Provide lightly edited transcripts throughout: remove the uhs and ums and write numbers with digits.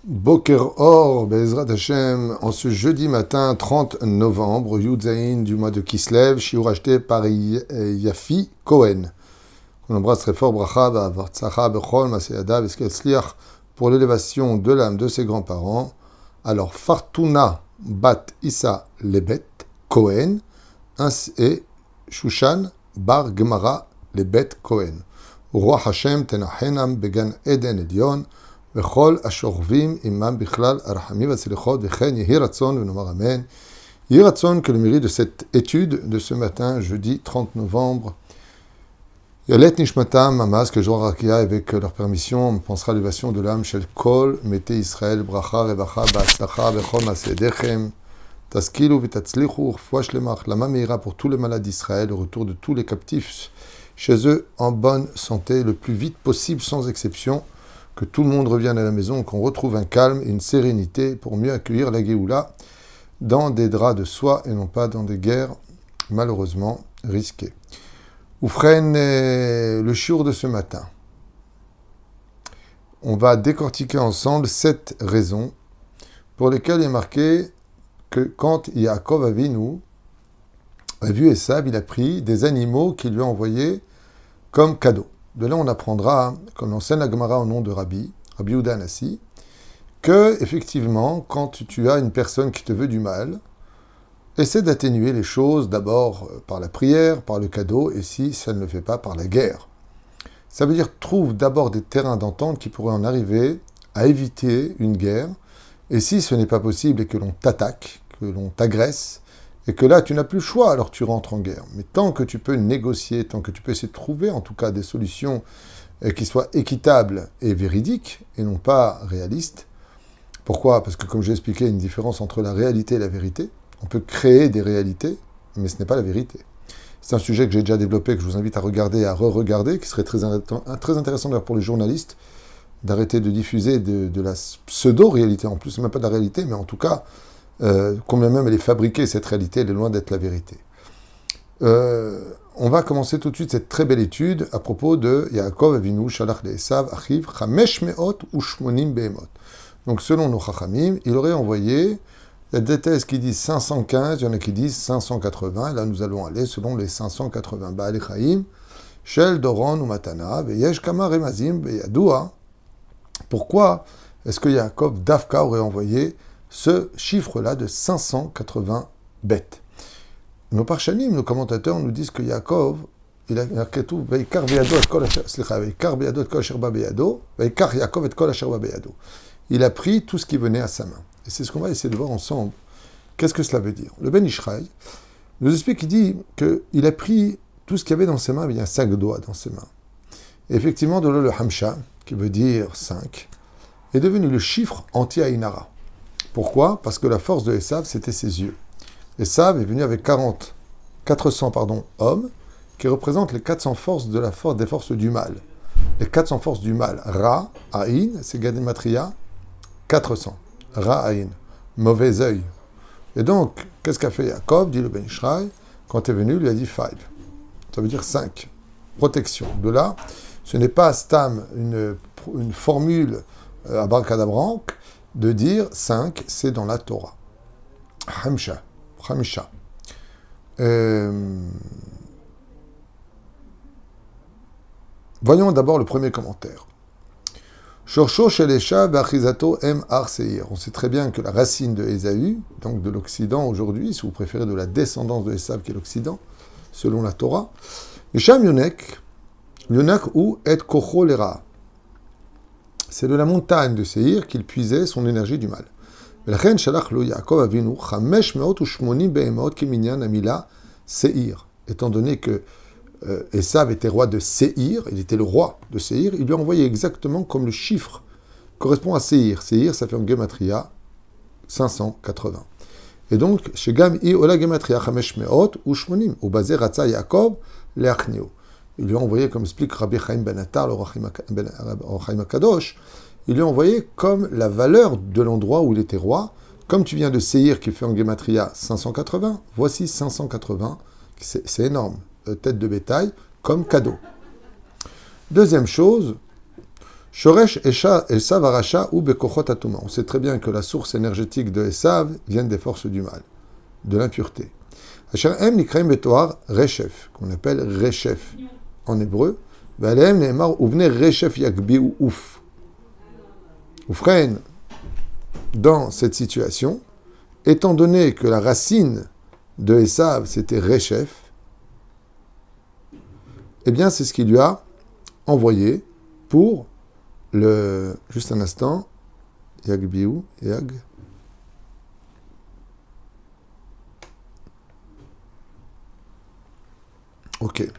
Boker Or, Bezrat Hashem, en ce jeudi matin 30 novembre, Yudzaïn du mois de Kislev, shiur acheté par Yafi Cohen. On embrasse très fort Bracha, Vatsacha, Bechol, Maseada, Veskelzliach, pour l'élévation de l'âme de ses grands-parents. Alors, Fartuna Bat Issa Lebet Cohen, et Shushan Bar Gemara Lebet Cohen. Roi Hashem Tenachenam Began Eden Elion, וכל השוכבים עמם בכלל הרחמים והסליחות וכן יהי רצון ונאמר amen. יהי רצון que le mérite de cette étude de ce matin, jeudi 30 novembre, Yalet Nishmatam, Mamas, que Joar Rakia, avec leur permission, on pensera à l'élévation de l'âme Shel Kol, Mete Israël, Bracha, Revacha, Ba'atzlacha, Bechol Masedechem, Taskilu Vitatzlichu, Rfua Shlema, Lama Meira pour tous les malades d'Israël, le retour de tous les captifs chez eux en bonne santé, le plus vite possible, sans exception. Que tout le monde revienne à la maison, qu'on retrouve un calme et une sérénité pour mieux accueillir la Géoula dans des draps de soie et non pas dans des guerres malheureusement risquées. Oufren, le shiur de ce matin. On va décortiquer ensemble 7 raisons pour lesquelles il est marqué que quand Yaakov Avinu a vu Esav, il a pris des animaux qu'il lui a envoyés comme cadeau. De là, on apprendra, comme l'enseigne la Gemara au nom de Rabbi Yehuda Hanassi, que, effectivement, quand tu as une personne qui te veut du mal, essaie d'atténuer les choses d'abord par la prière, par le cadeau, et si ça ne le fait pas, par la guerre. Ça veut dire, trouve d'abord des terrains d'entente qui pourraient en arriver à éviter une guerre, et si ce n'est pas possible et que l'on t'attaque, que l'on t'agresse, et que là, tu n'as plus le choix, alors tu rentres en guerre. Mais tant que tu peux négocier, tant que tu peux essayer de trouver, en tout cas, des solutions qui soient équitables et véridiques, et non pas réalistes. Pourquoi ? Parce que, comme j'ai expliqué, il y a une différence entre la réalité et la vérité. On peut créer des réalités, mais ce n'est pas la vérité. C'est un sujet que j'ai déjà développé, que je vous invite à regarder et à re-regarder, qui serait très intéressant d'ailleurs pour les journalistes, d'arrêter de diffuser de la pseudo-réalité. En plus, ce n'est même pas de la réalité, mais en tout cas, combien même elle est fabriquée, cette réalité, elle est loin d'être la vérité. On va commencer tout de suite cette très belle étude à propos de Yaakov Avinu, Shalach le'Esav, Achiv, Chamesh Me'ot Ushmonim Behemot. Donc selon nos Chachamim, il aurait envoyé, il y a des thèses qui disent 515, il y en a qui disent 580, et là nous allons aller selon les 580. Ba'al Chaim, Shel Doron ou Matana, Veyesh Kama Remazim, Beyadua. Pourquoi est-ce que Yaakov Dafka aurait envoyé ce chiffre-là de 580 bêtes? Nos parchanim, nos commentateurs nous disent que Yaakov, il a pris tout ce qui venait à sa main. Et c'est ce qu'on va essayer de voir ensemble. Qu'est-ce que cela veut dire? Le Ben Ishraï nous explique, il dit qu'il a pris tout ce qu'il y avait dans ses mains, il y a 5 doigts dans ses mains. Et effectivement, de là, le Hamsha, qui veut dire 5, est devenu le chiffre anti-Ainara. Pourquoi ? Parce que la force de Esav, c'était ses yeux. Esav est venu avec 400 hommes, qui représentent les 400 forces des forces du mal. Les 400 forces du mal. Ra, Aïn, c'est Gematria, 400. Ra, Aïn, mauvais œil. Et donc, qu'est-ce qu'a fait Yaakov, dit le Ben Ishraï, quand il est venu, il lui a dit 5. Ça veut dire 5. Protection. De là, ce n'est pas Stam, une formule abracadabranque, de dire 5, c'est dans la Torah. Hamsha. Voyons d'abord le premier commentaire. Shorsho Shelesha Bachizato M. Ar Seir. On sait très bien que la racine de Ésaü, donc de l'Occident aujourd'hui, si vous préférez de la descendance de Esav qui est l'Occident, selon la Torah, Yisham Yonek ou Et Kocho Lera. C'est de la montagne de Seir qu'il puisait son énergie du mal. Étant donné que Esav était roi de Seir, il était le roi de Seir, il lui a envoyé exactement comme le chiffre correspond à Seir. Seir, ça fait en Gematria 580. Et donc, chez Gam I Ola Gematria Chamesh Meot Ushmonim, au basé Ratza Yaakov Leachnio. Il lui a envoyé, comme explique Rabbi Chaim Ben Attar, le Chaim HaKadosh, il lui a envoyé comme la valeur de l'endroit où il était roi. Comme tu viens de Seir qui fait en Gematria 580, voici 580, c'est énorme, tête de bétail, comme cadeau. Deuxième chose, Shoresh Esav Aracha ou Bekochot Atuma. On sait très bien que la source énergétique de Esav vient des forces du mal, de l'impureté. Asher Em Nikraim Betoar Reshef, qu'on appelle Reshef en hébreu. Ve'alehem Ne'emar Uvne Reshef Yagbiu Uf. Oufren, dans cette situation, étant donné que la racine de Esav c'était Reshef, eh bien c'est ce qu'il lui a envoyé pour le... Juste un instant. Yagbiu, Yag. Ok.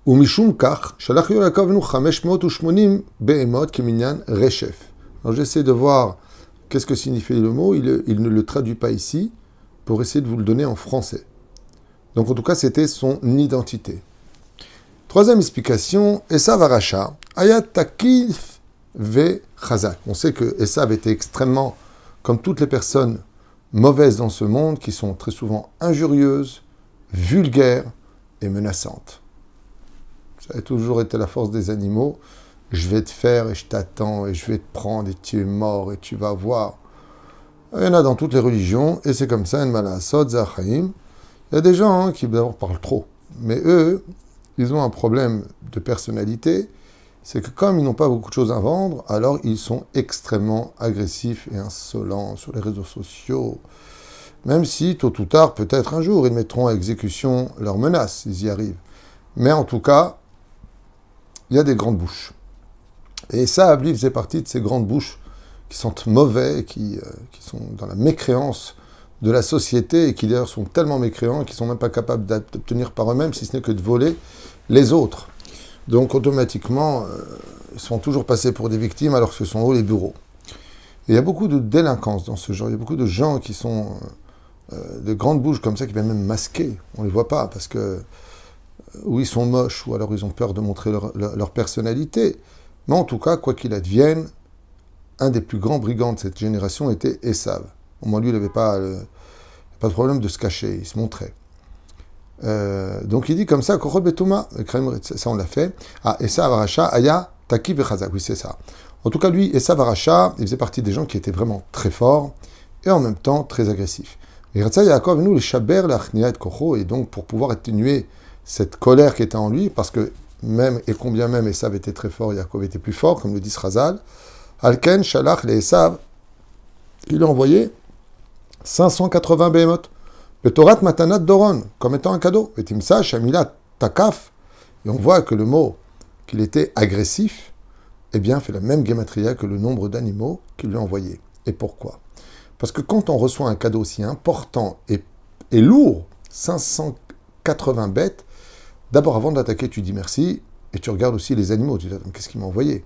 Umishum kach, shalach Yaakov nu 580 behemot keminyan reshef. Alors j'essaie de voir qu'est-ce que signifie le mot. Il ne le traduit pas ici pour essayer de vous le donner en français. Donc en tout cas, c'était son identité. Troisième explication, Esav Aracha, Ayat Takif ve Chazak. On sait que Esav était extrêmement, comme toutes les personnes mauvaises dans ce monde, qui sont très souvent injurieuses, vulgaires et menaçantes. Ça a toujours été la force des animaux. Je vais te faire et je t'attends et je vais te prendre et tu es mort et tu vas voir. Il y en a dans toutes les religions et c'est comme ça, En Malasot, Zachaim. Il y a des gens qui d'abord parlent trop, mais eux, ils ont un problème de personnalité, c'est que comme ils n'ont pas beaucoup de choses à vendre, alors ils sont extrêmement agressifs et insolents sur les réseaux sociaux. Même si, tôt ou tard, peut-être un jour, ils mettront à exécution leurs menaces, s'ils y arrivent. Mais en tout cas, il y a des grandes bouches. Et ça, lui, faisait partie de ces grandes bouches qui sentent mauvais, qui sont dans la mécréance de la société et qui d'ailleurs sont tellement mécréants qu'ils ne sont même pas capables d'obtenir par eux-mêmes, si ce n'est que de voler les autres. Donc automatiquement, ils sont toujours passés pour des victimes alors que ce sont eux les bourreaux. Et il y a beaucoup de délinquance dans ce genre. Il y a beaucoup de gens qui sont de grandes bouches comme ça, qui viennent même masquer. On ne les voit pas parce que ou ils sont moches, ou alors ils ont peur de montrer leur personnalité. Mais en tout cas, quoi qu'il advienne, un des plus grands brigands de cette génération était Esav. Au moins, lui, il n'avait pas de problème de se cacher, il se montrait. Donc il dit comme ça, Kochot Betuma, ça on l'a fait. Ah, Esav Aracha, Aya, Taki Bechazak, oui c'est ça. En tout cas, lui, Esav Aracha, il faisait partie des gens qui étaient vraiment très forts et en même temps très agressifs. Et Yaakov, nous, les Shaber, l'Achnia et Kocho, et donc pour pouvoir atténuer cette colère qui était en lui, parce que même, et combien même Esav était très fort, Yaakov était plus fort, comme le dit Srazal, Alken, Shalach, les Esav, il a envoyé 580 behemoth. Le Torah Matanat Doron, comme étant un cadeau. Et Timsa, Shamila, Takaf. Et on voit que le mot qu'il était agressif, eh bien, fait la même gematria que le nombre d'animaux qu'il lui a envoyés. Et pourquoi? Parce que quand on reçoit un cadeau aussi important et lourd, 580 bêtes, d'abord avant d'attaquer, tu dis merci, et tu regardes aussi les animaux. Tu dis, qu'est-ce qu'il m'a envoyé?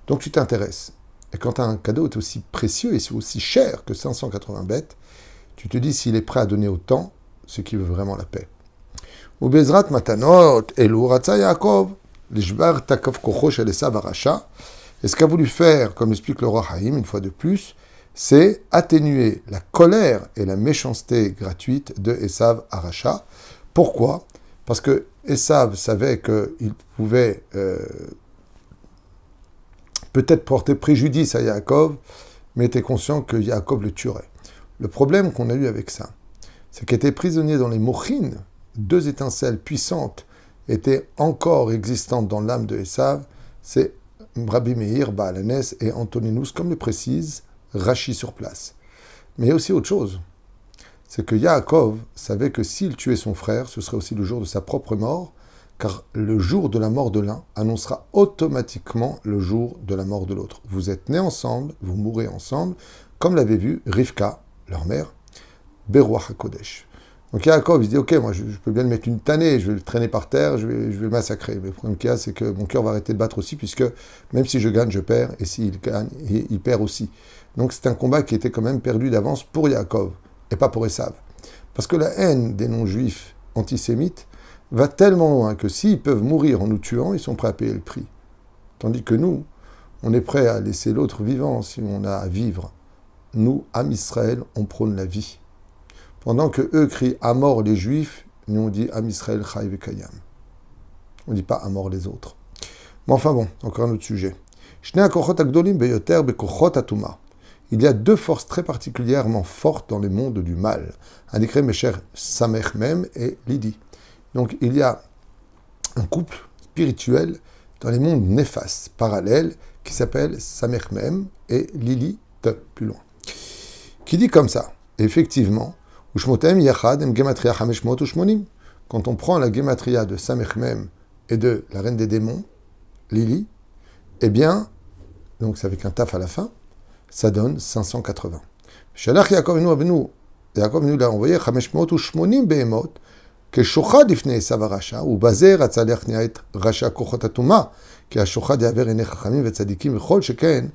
Donc tu t'intéresses. Et quand un cadeau est aussi précieux et c'est aussi cher que 580 bêtes, tu te dis s'il est prêt à donner autant, ce qui veut vraiment la paix. Ou Bezrat Matanot, Elu Ratza Yaakov, Lishbar Takov Kocho Shel Esav Aracha. Et ce qu'a voulu faire, comme explique le roi Haïm, une fois de plus, c'est atténuer la colère et la méchanceté gratuite de Esav Aracha. Pourquoi? Parce que Esav savait qu'il pouvait peut-être porter préjudice à Yaakov, mais était conscient que Yaakov le tuerait. Le problème qu'on a eu avec ça, c'est qu'il était prisonnier dans les mochines, deux étincelles puissantes étaient encore existantes dans l'âme de Esav, c'est Rabbi Meir, Baal Hanes et Antoninus, comme le précise Rashi sur place. Mais il y a aussi autre chose, c'est que Yaakov savait que s'il tuait son frère, ce serait aussi le jour de sa propre mort, car le jour de la mort de l'un annoncera automatiquement le jour de la mort de l'autre. Vous êtes nés ensemble, vous mourrez ensemble, comme l'avait vu Rivka, leur mère, Beruach HaKodesh. Donc Yaakov, il se dit, ok, moi je peux bien le mettre une tannée, je vais le traîner par terre, je vais le massacrer. Mais le problème qu'il y a, c'est que mon cœur va arrêter de battre aussi, puisque même si je gagne, je perds, et s'il gagne, il perd aussi. Donc c'est un combat qui était quand même perdu d'avance pour Yaakov, et pas pour Esav. Parce que la haine des non-juifs antisémites va tellement loin que s'ils peuvent mourir en nous tuant, ils sont prêts à payer le prix. Tandis que nous, on est prêt à laisser l'autre vivant si on a à vivre. Nous, Am Israël, on prône la vie. Pendant que eux crient à mort les Juifs, nous on dit Am Israël Chai Vekayam. On ne dit pas à mort les autres. Mais enfin bon, encore un autre sujet. Il y a deux forces très particulièrement fortes dans les mondes du mal. Indiqué mes chers Samech Mem et Lydie. Donc il y a un couple spirituel dans les mondes néfastes, parallèles, qui s'appelle Samech Mem et Lilith, plus loin. Qui dit comme ça, effectivement, quand on prend la gematria de Samech Mem et de la reine des démons, Lili, eh bien, donc c'est avec un taf à la fin, ça donne 580. Shalach Yaakov Avinu l'a envoyé 580 behemot, כשוחד לפני עשיו הרשע, ובזה רצה להכניע את רשע כוחות הטומאה, כי השוחד יעבר עיני חכמים וצדיקים וכל שכן.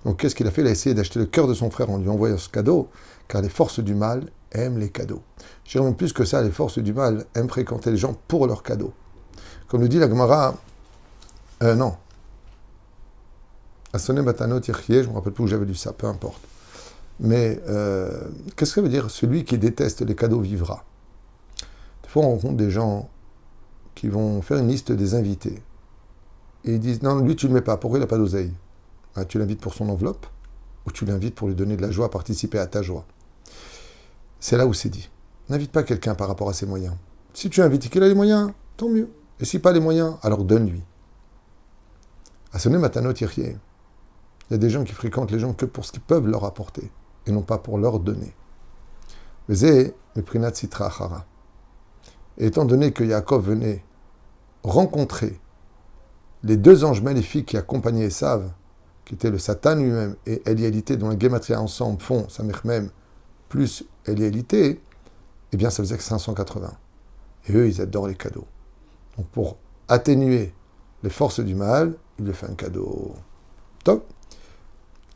Donc qu'est-ce qu'il a fait? Il a essayé d'acheter le cœur de son frère en lui envoyant ce cadeau, car les forces du mal aiment les cadeaux. Je dirais même plus que ça, les forces du mal aiment fréquenter les gens pour leurs cadeaux. Comme le dit la Gemara, non. Asone Batanot Yirchie, je ne me rappelle plus où j'avais lu ça, peu importe. Mais qu'est-ce que ça veut dire? Celui qui déteste les cadeaux vivra. Des fois, on rencontre des gens qui vont faire une liste des invités. Et ils disent, non, lui, tu ne le mets pas. Pourquoi il n'a pas d'oseille? Ah, tu l'invites pour son enveloppe ou tu l'invites pour lui donner de la joie, participer à ta joie? C'est là où c'est dit. N'invite pas quelqu'un par rapport à ses moyens. Si tu invites et qu'il a les moyens, tant mieux. Et si pas les moyens, alors donne-lui. Asone Matanot Yirchie. Il y a des gens qui fréquentent les gens que pour ce qu'ils peuvent leur apporter et non pas pour leur donner. Et étant donné que Yaakov venait rencontrer les deux anges maléfiques qui accompagnaient Esav, qui étaient le Satan lui-même et Eliélité, dont les Gematria ensemble font Samech Mem plus Eliélité, eh bien ça faisait que 580. Et eux, ils adorent les cadeaux. Donc pour atténuer les forces du mal, il lui fait un cadeau. Top.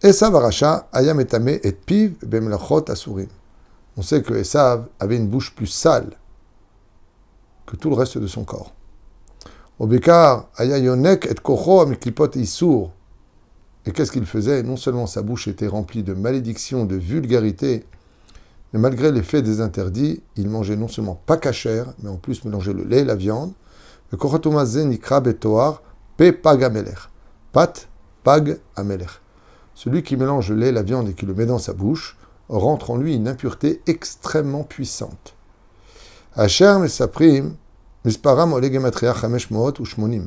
Esav Aracha, Ayam etame et piv bemlachot asurim. On sait que Esav avait une bouche plus sale que tout le reste de son corps. Obekar, Aya yonek et kocho amiklipot isur. Et qu'est-ce qu'il faisait? Non seulement sa bouche était remplie de malédictions, de vulgarité, mais malgré l'effet des interdits, il mangeait non seulement pas cachère, mais en plus mélangeait le lait et la viande. Le kochotomaze nikra betoar pe pag amelech. Pat pag amelech. Celui qui mélange le lait et la viande et qui le met dans sa bouche rentre en lui une impureté extrêmement puissante. Asher mesaprim misparam ole gematria 500 ou shmonim.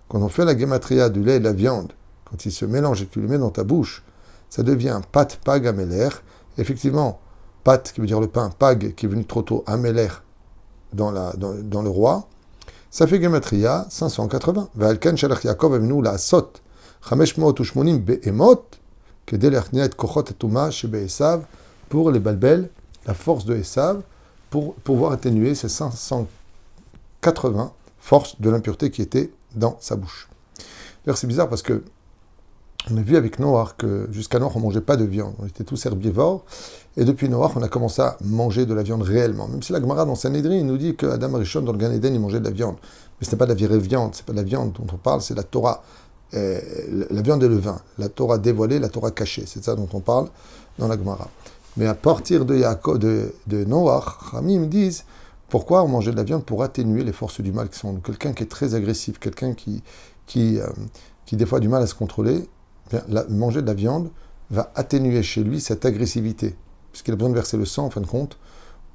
Quand on fait la gematria du lait et de la viande, quand il se mélange et que tu le mets dans ta bouche, ça devient pat pag amelech. Effectivement, pat qui veut dire le pain, pag qui est venu trop tôt, amelech dans le roi, ça fait gematria 580. Ve'alkan shalach Yaakov avinu la'asot 580 be'emot pour les balbel, la force de Esav, pour pouvoir atténuer ces 580 forces de l'impureté qui étaient dans sa bouche. D'ailleurs, c'est bizarre parce que on a vu avec Noach que jusqu'à Noach, on ne mangeait pas de viande. On était tous herbivores. Et depuis Noach, on a commencé à manger de la viande réellement. Même si la Gemara dans Sanhedrin nous dit qu'Adam Arishon, dans le Gan Eden, il mangeait de la viande. Mais ce n'est pas de la vraie viande. Ce n'est pas de la viande dont on parle, c'est la Torah. La viande et le vin, la Torah dévoilée, la Torah cachée, c'est ça dont on parle dans la Gemara. Mais à partir de Yaakov, de Noach, Ramim disent pourquoi on mangeait de la viande pour atténuer les forces du mal qui sont en nous. Quelqu'un qui est très agressif, quelqu'un qui des fois a du mal à se contrôler, bien, manger de la viande va atténuer chez lui cette agressivité, puisqu'il a besoin de verser le sang en fin de compte.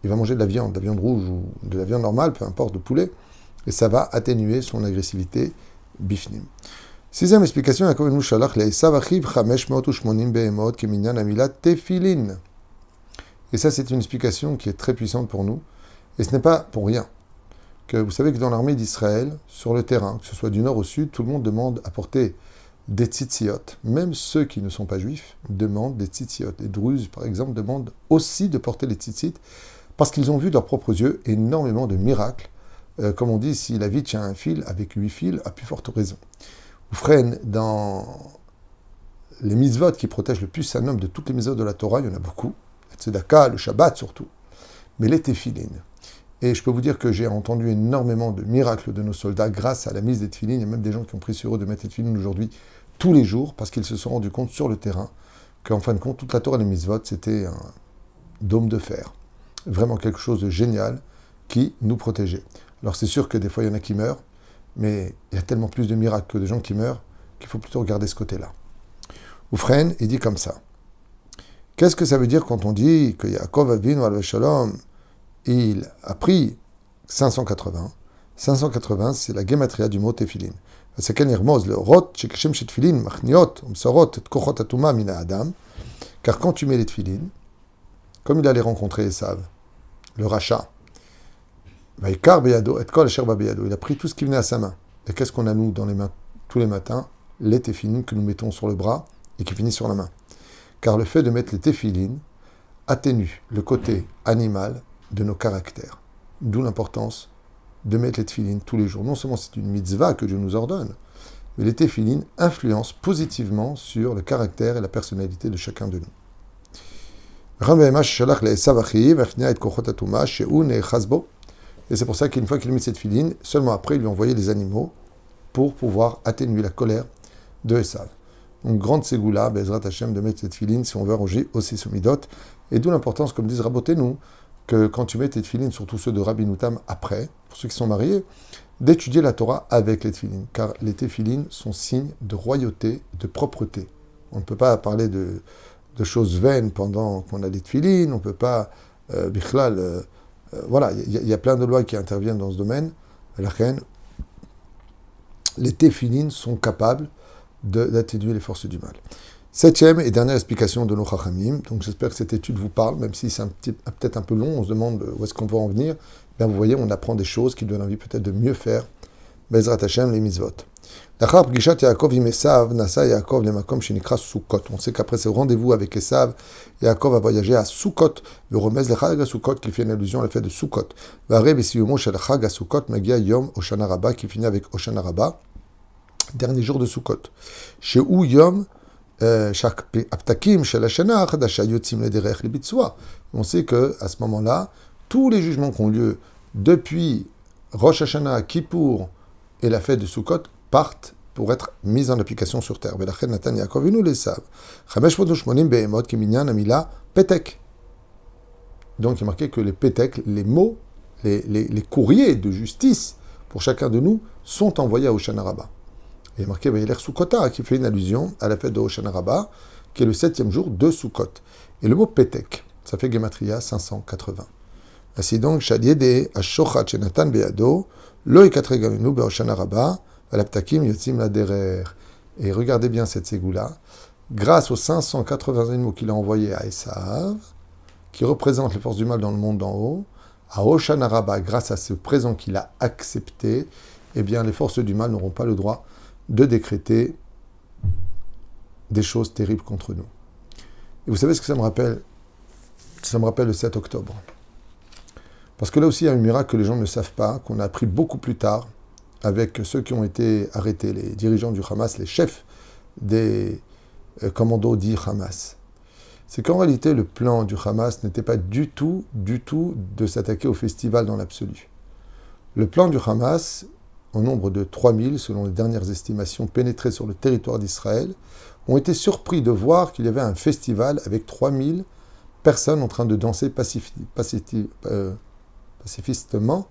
Il va manger de la viande rouge ou de la viande normale, peu importe, de poulet, et ça va atténuer son agressivité bifnim. Sixième explication, et ça, c'est une explication qui est très puissante pour nous. Et ce n'est pas pour rien que vous savez que dans l'armée d'Israël, sur le terrain, que ce soit du nord au sud, tout le monde demande à porter des tzitziot. Même ceux qui ne sont pas juifs demandent des tzitziot. Les Druzes, par exemple, demandent aussi de porter les tzitzit parce qu'ils ont vu de leurs propres yeux énormément de miracles. Comme on dit, si la vie tient un fil, avec 8 fils, à plus forte raison. Oufren, dans les mitzvot qui protègent le plus un homme de toutes les mitzvot de la Torah, il y en a beaucoup. Le tzedaka, le Shabbat surtout. Mais les téphilines. Et je peux vous dire que j'ai entendu énormément de miracles de nos soldats grâce à la mise des téphilines. Il y a même des gens qui ont pris sur eux de mettre les téphilines aujourd'hui tous les jours parce qu'ils se sont rendus compte sur le terrain qu'en fin de compte, toute la Torah des mitzvot, c'était un dôme de fer. Vraiment quelque chose de génial qui nous protégeait. Alors c'est sûr que des fois, il y en a qui meurent. Mais il y a tellement plus de miracles que de gens qui meurent qu'il faut plutôt regarder ce côté-là. Oufren, il dit comme ça. Qu'est-ce que ça veut dire quand on dit que Yaakov Avinu alav shalom, il a pris 580? 580, c'est la gematria du mot tefillin. C'est qu'un irmoz, le rot, shekeshem shet tefillin, machniot, umsorot, et kochot atuma mina adam. Car quand tu mets les tefillin, comme il allait rencontrer Esav, le rachat, Vaikar beyado, et kol asher ba beyado, il a pris tout ce qui venait à sa main. Et qu'est-ce qu'on a nous dans les mains tous les matins? Les tefillin que nous mettons sur le bras et qui finissent sur la main. Car le fait de mettre les tefillin atténue le côté animal de nos caractères. D'où l'importance de mettre les tefillin tous les jours. Non seulement c'est une mitzvah que Dieu nous ordonne, mais les tefillin influencent positivement sur le caractère et la personnalité de chacun de nous. Et c'est pour ça qu'une fois qu'il a mis cette tefillin, seulement après il lui a envoyé des animaux pour pouvoir atténuer la colère de Esav. Donc grande ségoula, Bezrat Hashem, de mettre cette tefillin si on veut arranger aussi ce midot. Et d'où l'importance, comme disent Rabotenu, que quand tu mets tes tefillin, surtout ceux de Rabbi Noutam après, pour ceux qui sont mariés, d'étudier la Torah avec les tefillin. Car les tefillin sont signes de royauté, de propreté. On ne peut pas parler de choses vaines pendant qu'on a des tefillin, on ne peut pas, bichlal, voilà, il y a plein de lois qui interviennent dans ce domaine. Les tefillin sont capables d'atténuer les forces du mal. Septième et dernière explication de nos Chachamim. Donc j'espère que cette étude vous parle, même si c'est peut-être un peu long, on se demande où est-ce qu'on va en venir. Bien, vous voyez, on apprend des choses qui donnent envie peut-être de mieux faire. Bezrat Hashem, les mitzvot. Lachar pgishat Yaakov im Esav, nasa Yaakov lemakom shenikra Sukkot. On sait qu'après ce rendez-vous avec Esav, Yaakov a voyagé à Sukkot, le remez le Chag Sukkot, qui fait une allusion à la fête de Sukkot. Vare besiyumo shel Chag Sukkot magia yom Hoshana Rabbah, qui finit avec Hoshana Rabbah, dernier jour de Sukkot. Chez où yom aptakim shel Hashana chadasha yotzim lederech lebitzua. On sait que à ce moment-là, tous les jugements qui ont lieu depuis Rosh Hashanah, Kippour et la fête de Sukkot partent pour être mis en application sur terre. Velachem Natan Yaakov Avinu l'Esav. 580 behemot ki minyan amila petek. Donc il est marqué que les petek, les mots, les courriers de justice pour chacun de nous sont envoyés à Hoshana Rabbah. Il est marqué Vayeler Sukkota, qui fait une allusion à la fête de Hoshana Rabbah, qui est le 7e jour de Sukkot. Et le mot petek, ça fait Gematria 580. Ainsi donc, Shadiede Ashochat Shenatan Beado, Lo Ikatre Gaminu Behoshana Rabbah, Alaptakim Yotzim Laderer. Et regardez bien cette ségoula, grâce aux 580 animaux qu'il a envoyés à Esav, qui représentent les forces du mal dans le monde d'en haut, à Hoshana Rabbah, grâce à ce présent qu'il a accepté, eh bien les forces du mal n'auront pas le droit de décréter des choses terribles contre nous. Et vous savez ce que ça me rappelle? Ça me rappelle le 7 octobre. Parce que là aussi, il y a un miracle que les gens ne savent pas, qu'on a appris beaucoup plus tard, avec ceux qui ont été arrêtés, les dirigeants du Hamas, les chefs des commandos dits Hamas. C'est qu'en réalité, le plan du Hamas n'était pas du tout de s'attaquer au festival dans l'absolu. Le plan du Hamas, au nombre de 3000, selon les dernières estimations, pénétrés sur le territoire d'Israël, ont été surpris de voir qu'il y avait un festival avec 3000 personnes en train de danser pacifistement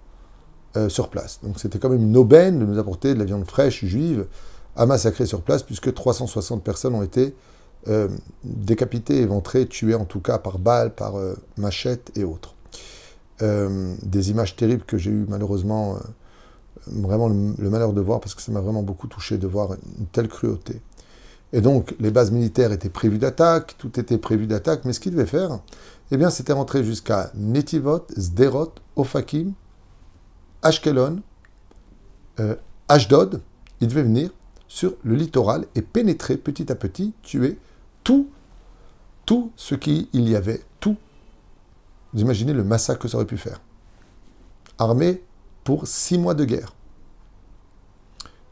sur place. Donc c'était quand même une aubaine de nous apporter de la viande fraîche juive à massacrer sur place, puisque 360 personnes ont été décapitées, éventrées, tuées en tout cas par balles, par machettes et autres. Des images terribles que j'ai eu malheureusement vraiment le malheur de voir, parce que ça m'a vraiment beaucoup touché de voir une telle cruauté. Et donc, les bases militaires étaient prévues d'attaque, tout était prévu d'attaque, mais ce qu'ils devaient faire, eh bien, c'était rentrer jusqu'à Netivot, Sderot, Ofakim, Ashkelon, Ashdod. Ils devaient venir sur le littoral et pénétrer petit à petit, tuer tout ce qu'il y avait, tout. Vous imaginez le massacre que ça aurait pu faire. Armés pour 6 mois de guerre.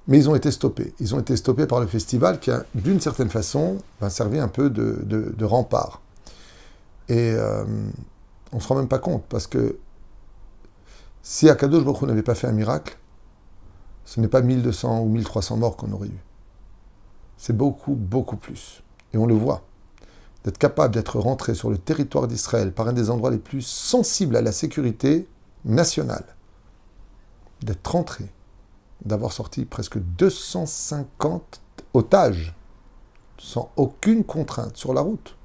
Mais ils ont été stoppés. Ils ont été stoppés par le festival qui a, d'une certaine façon, servi un peu de rempart. Et on ne se rend même pas compte, parce que si Akadosh Baruch Hu n'avait pas fait un miracle, ce n'est pas 1200 ou 1300 morts qu'on aurait eu. C'est beaucoup, beaucoup plus. Et on le voit. D'être capable d'être rentré sur le territoire d'Israël par un des endroits les plus sensibles à la sécurité nationale. D'être rentré d'avoir sorti presque 250 otages sans aucune contrainte sur la route,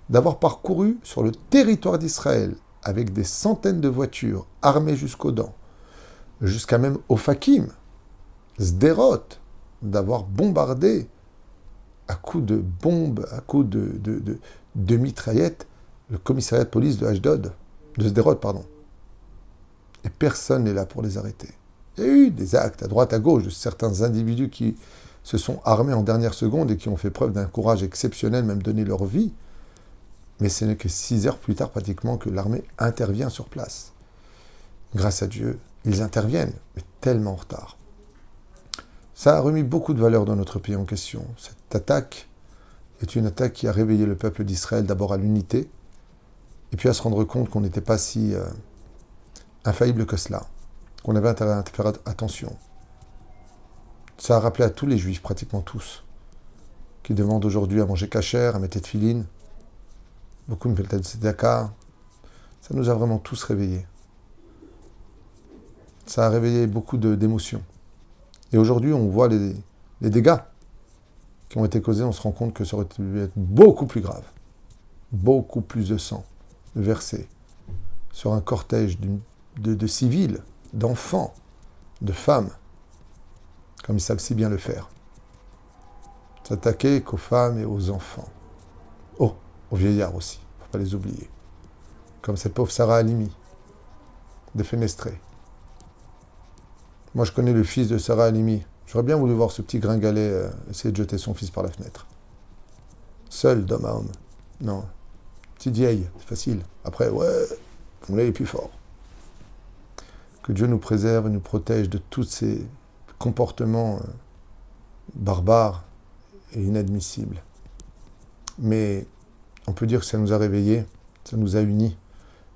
d'avoir parcouru sur le territoire d'Israël avec des centaines de voitures armées jusqu'aux dents, jusqu'à même Ofakim, Sderot, d'avoir bombardé à coups de bombes, à coups de mitraillettes, le commissariat de police de Ashdod, de Sderot, pardon. Et personne n'est là pour les arrêter. Il y a eu des actes à droite, à gauche de certains individus qui se sont armés en dernière seconde et qui ont fait preuve d'un courage exceptionnel, même donné leur vie. Mais ce n'est que 6 heures plus tard, pratiquement, que l'armée intervient sur place. Grâce à Dieu, ils interviennent, mais tellement en retard. Ça a remis beaucoup de valeur dans notre pays en question. Cette attaque est une attaque qui a réveillé le peuple d'Israël d'abord à l'unité, et puis à se rendre compte qu'on n'était pas si infaillible que cela, qu'on avait intérêt à faire attention. Ça a rappelé à tous les juifs, pratiquement tous, qui demandent aujourd'hui à manger kasher, à mettre tefilin, beaucoup de tzedaka. Ça nous a vraiment tous réveillés. Ça a réveillé beaucoup d'émotions. Et aujourd'hui, on voit les dégâts qui ont été causés, on se rend compte que ça aurait pu être beaucoup plus grave. Beaucoup plus de sang versé sur un cortège de civils, d'enfants, de femmes, comme ils savent si bien le faire. S'attaquer qu'aux femmes et aux enfants. Oh, aux vieillards aussi, il ne faut pas les oublier. Comme cette pauvre Sarah Halimi, défenestrée. Moi, je connais le fils de Sarah Halimi. J'aurais bien voulu voir ce petit gringalet essayer de jeter son fils par la fenêtre. Seul d'homme à homme. Non. Petite vieille, c'est facile. Après, ouais, on est les plus forts. Que Dieu nous préserve et nous protège de tous ces comportements barbares et inadmissibles. Mais on peut dire que ça nous a réveillés, ça nous a unis,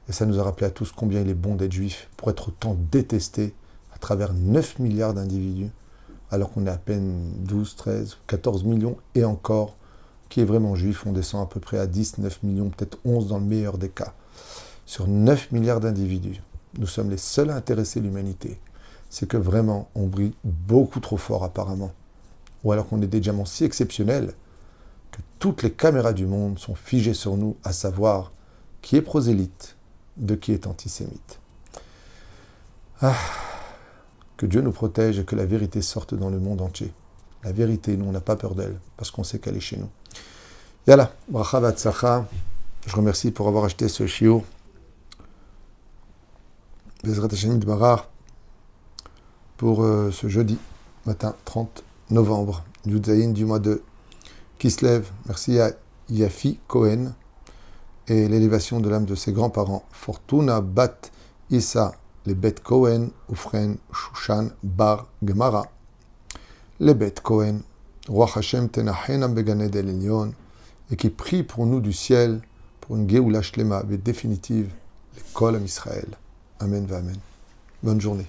et ça nous a rappelé à tous combien il est bon d'être juif, pour être autant détesté à travers 9 milliards d'individus, alors qu'on est à peine 12, 13, 14 millions, et encore, qui est vraiment juif, on descend à peu près à 10, 9 millions, peut-être 11 dans le meilleur des cas. Sur 9 milliards d'individus, nous sommes les seuls à intéresser l'humanité. C'est que vraiment, on brille beaucoup trop fort apparemment. Ou alors qu'on est des diamants si exceptionnels que toutes les caméras du monde sont figées sur nous, à savoir qui est prosélyte, de qui est antisémite. Ah, que Dieu nous protège et que la vérité sorte dans le monde entier. La vérité, nous, on n'a pas peur d'elle, parce qu'on sait qu'elle est chez nous. Yalla, bracha v'atzlacha. Je remercie pour avoir acheté ce shiur. Bezrat Hashem Yitbarach, pour ce jeudi matin 30 novembre, Yud Zayin du mois de Kislev. Merci à Yafi Cohen et l'élévation de l'âme de ses grands-parents, Fortuna Bat Issa, les Bet Cohen, Ufren Shushan Bar Gemara. Les Bet Cohen, Roi Hashem Tenachenam Beganed El Elyon, et qui prie pour nous du ciel, pour une Geoula Shlema, mais définitive, l'école à Israël. Amen, va Amen. Bonne journée.